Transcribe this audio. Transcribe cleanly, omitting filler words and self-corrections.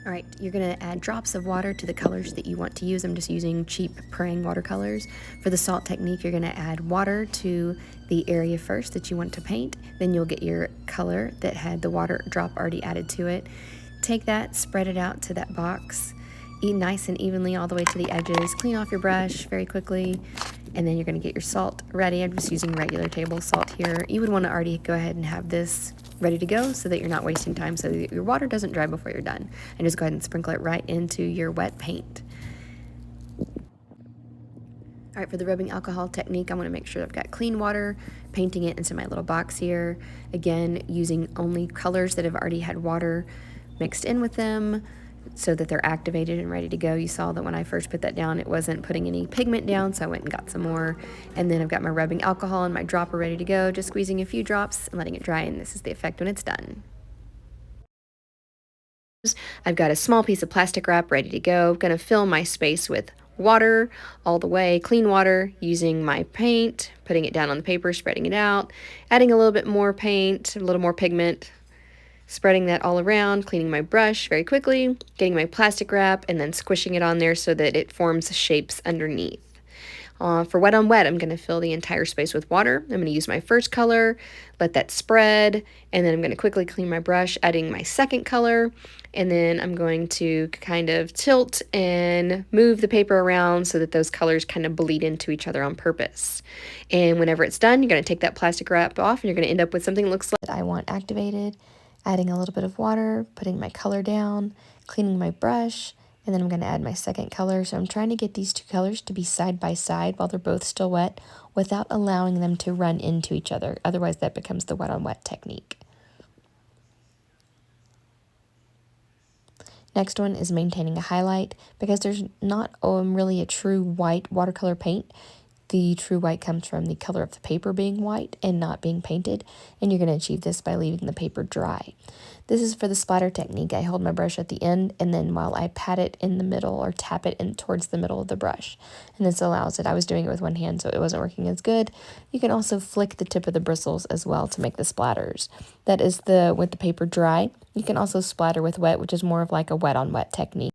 All right, you're gonna add drops of water to the colors that you want to use. I'm just using cheap Prang watercolors. For the salt technique, you're gonna add water to the area first that you want to paint. Then you'll get your color that had the water drop already added to it. Take that, spread it out to that box. Eat nice and evenly all the way to the edges. Clean off your brush very quickly. And then you're gonna get your salt ready. I'm just using regular table salt here. You would wanna already go ahead and have this ready to go so that you're not wasting time, so that your water doesn't dry before you're done. And just go ahead and sprinkle it right into your wet paint. All right, for the rubbing alcohol technique, I want to make sure I've got clean water, painting it into my little box here. Again, using only colors that have already had water mixed in with them so that they're activated and ready to go. You saw that when I first put that down, it wasn't putting any pigment down, so I went and got some more. And then I've got my rubbing alcohol and my dropper ready to go, just squeezing a few drops and letting it dry, and this is the effect when it's done. I've got a small piece of plastic wrap ready to go. I'm gonna fill my space with water all the way, clean water, using my paint, putting it down on the paper, spreading it out, adding a little bit more paint, a little more pigment, spreading that all around, cleaning my brush very quickly, getting my plastic wrap, and then squishing it on there so that it forms shapes underneath. For wet on wet, I'm going to fill the entire space with water. I'm going to use my first color, let that spread, and then I'm going to quickly clean my brush, adding my second color, and then I'm going to kind of tilt and move the paper around so that those colors kind of bleed into each other on purpose. And whenever it's done, you're going to take that plastic wrap off, and you're going to end up with something that looks like that I want activated, adding a little bit of water, putting my color down, cleaning my brush, and then I'm going to add my second color. So I'm trying to get these two colors to be side by side while they're both still wet without allowing them to run into each other. Otherwise, that becomes the wet on wet technique. Next one is maintaining a highlight, because there's not really a true white watercolor paint. The true white comes from the color of the paper being white and not being painted, and you're going to achieve this by leaving the paper dry. This is for the splatter technique. I hold my brush at the end, and then while I pat it in the middle or tap it in towards the middle of the brush. And this allows it. I was doing it with one hand, so it wasn't working as good. You can also flick the tip of the bristles as well to make the splatters. That is with the paper dry. You can also splatter with wet, which is more of like a wet on wet technique.